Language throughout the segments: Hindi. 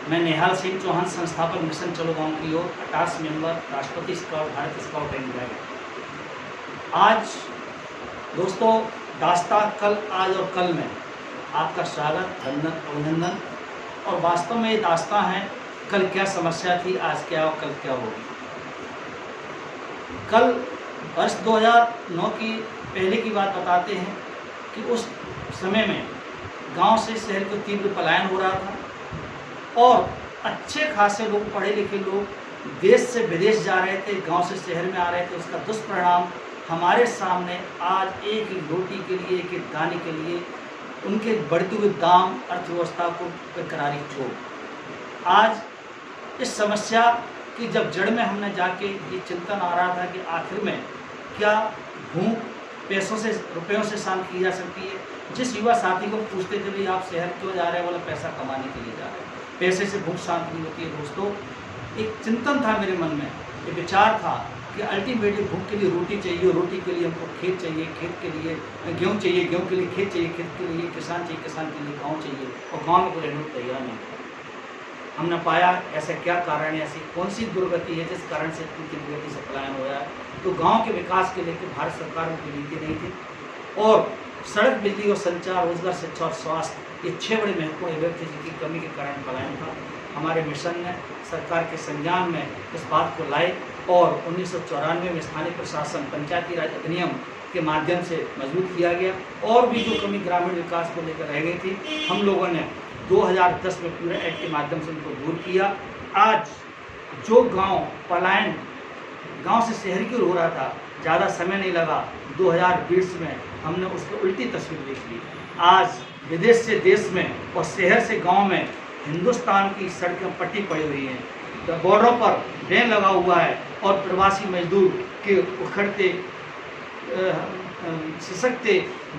मैं निहाल सिंह चौहान, संस्थापक मिशन चलो गाँव की ओर, 28 मेंबर, राष्ट्रपति scout, Bharat scout and guide. आज दोस्तों दास्तां कल, आज और कल में आपका स्वागत, अभिनंदन। और वास्तव में ये दास्तां है, कल क्या समस्या थी, आज क्या और कल क्या होगी। कल वर्ष 2009 की पहले की बात बताते हैं कि उस समय में गांव से शहर को तीव्र पलायन हो रहा था और अच्छे खासे लोग, पढ़े लिखे लोग देश से विदेश जा रहे थे, गांव से शहर में आ रहे थे। उसका दुष्परिणाम हमारे सामने आज एक ही रोटी के लिए, एक एक दाने के लिए उनके बढ़ते हुए दाम अर्थव्यवस्था को करारी चोट। आज इस समस्या की जब जड़ में हमने जाके ये चिंतन आ रहा था कि आखिर में क्या भूख पैसों से, रुपयों से शांत की जा सकती है। जिस युवा साथी को पूछते थे भाई आप शहर क्यों जा रहे हैं, बोला पैसा कमाने के लिए जा रहे हैं, पैसे से भूख शांत नहीं होती है। दोस्तों एक चिंतन था मेरे मन में, एक विचार था कि अल्टीमेटली भूख के लिए रोटी चाहिए, रोटी के लिए हमको खेत चाहिए, खेत के लिए गेहूँ चाहिए, गेहूँ के लिए खेत चाहिए, खेत के लिए किसान चाहिए, किसान के लिए गाँव चाहिए, और गाँव में कोई रहने को तैयार नहीं था। हमने पाया ऐसा क्या कारण है, ऐसी कौन सी दुर्गति है जिस कारण से इतनी दुर्गति से पलायन हो रहा है। तो गांव के विकास के लेकर भारत सरकार में कोई नीति नहीं थी और सड़क, बिजली और संचार, रोजगार, शिक्षा और स्वास्थ्य, ये 6 बड़े महत्वपूर्ण एवं थे जिनकी कमी के कारण पलायन था। हमारे मिशन ने सरकार के संज्ञान में इस बात को लाए और 1994 में स्थानीय प्रशासन, पंचायती राज अधिनियम के माध्यम से मजबूत किया गया। और भी जो कमी ग्रामीण विकास को लेकर रह गई थी, हम लोगों ने 2010 में पूरे एक्ट के माध्यम से उनको दूर किया। आज जो गांव पलायन गांव से शहर की ओर हो रहा था, ज़्यादा समय नहीं लगा, 2020 में हमने उसकी उल्टी तस्वीर देख ली। आज विदेश से देश में और शहर से गांव में हिंदुस्तान की सड़कें पट्टी पड़ी हुई हैं, बॉर्डरों पर बैन लगा हुआ है और प्रवासी मजदूर के उखड़ते सशक्ते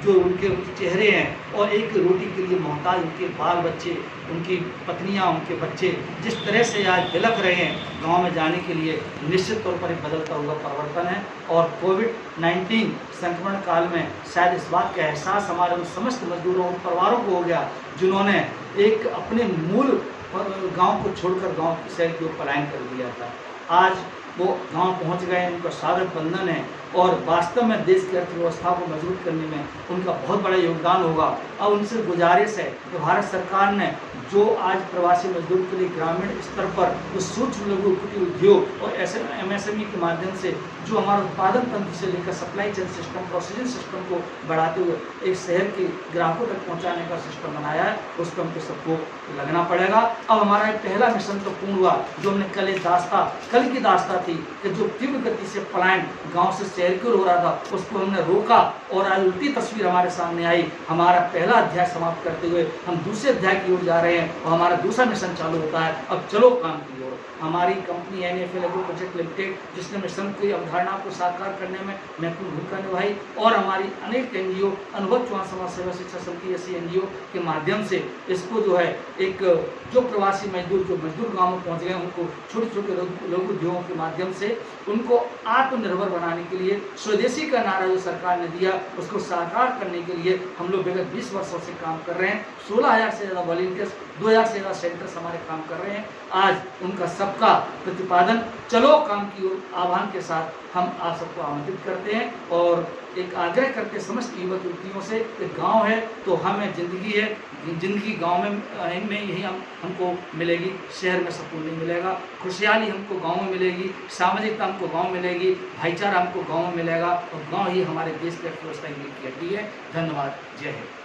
जो उनके चेहरे हैं और एक रोटी के लिए मोहताज उनके बाल बच्चे, उनकी पत्नियां, उनके बच्चे जिस तरह से आज बिलख रहे हैं गांव में जाने के लिए, निश्चित तौर पर एक बदलता हुआ परिवर्तन है। और कोविड-19 संक्रमण काल में शायद इस बात का एहसास हमारे उन समस्त मजदूरों और परिवारों को हो गया जिन्होंने एक अपने मूल गाँव को छोड़कर गाँव शहर की ओर पलायन कर दिया था। आज वो गांव पहुंच गए, उनका स्वागत बंधन है और वास्तव में देश की अर्थव्यवस्था को मजबूत करने में उनका बहुत बड़ा योगदान होगा। अब उनसे गुजारिश है कि भारत सरकार ने जो आज प्रवासी मजदूर के लिए ग्रामीण स्तर पर जो सूक्ष्म लघु कुटीर उद्योग और MSME के माध्यम से जो हमारा उत्पादन तंत्र से लेकर supply chain system, processing system को बढ़ाते हुए एक शहर के ग्राहकों तक पहुँचाने का सिस्टम बनाया है, उस पर हमको सबको लगना पड़ेगा। अब हमारा पहला मिशन तो पूर्ण हुआ, जो हमने कल की दास्तां थी कि जो तीव्र गति से पलायन गाँव से शहर की ओर हो रहा था, उसको हमने रोका और आज उल्टी तस्वीर हमारे सामने आई। हमारा पहला अध्याय समाप्त करते हुए हम दूसरे अध्याय की ओर जा रहे हैं और हमारा दूसरा मिशन चालू होता है। अब चलो काम की ओर। हमारी company NFL agro project limited, जिसने मिशन की अवधारणा को साकार करने में महत्वपूर्ण भूमिका निभाई, और हमारी अनेक NGO, अनुभव चौहान समाज सेवा शिक्षा समिति ऐसी NGO के माध्यम से इसको जो है एक जो प्रवासी मजदूर, जो मजदूर गाँव में पहुँच गए, उनको छोटे छोटे लघु उद्योगों के माध्यम से उनको आत्मनिर्भर बनाने के लिए स्वदेशी का नारा जो सरकार ने दिया, उसको साकार करने के लिए हम लोग विगत 20 वर्षों से काम कर रहे हैं। 16,000 से ज़्यादा वॉलंटियर्स, 2,000 से ज़्यादा सेंटर्स हमारे काम कर रहे हैं। आज उनका सबका प्रतिपादन चलो काम की ओर आह्वान के साथ हम आप सबको आमंत्रित करते हैं और एक आग्रह करते समस्त युवक युवतियों से कि गांव है तो हमें ज़िंदगी है, ज़िंदगी गांव में यही हमको मिलेगी, शहर में सुकून नहीं मिलेगा। खुशहाली हमको गांव में मिलेगी, सामाजिकता हमको गांव में मिलेगी, भाईचारा हमको गांव में मिलेगा और गांव ही हमारे देश की अर्थव्यवस्था की हड्डी है। धन्यवाद। जय हिंद।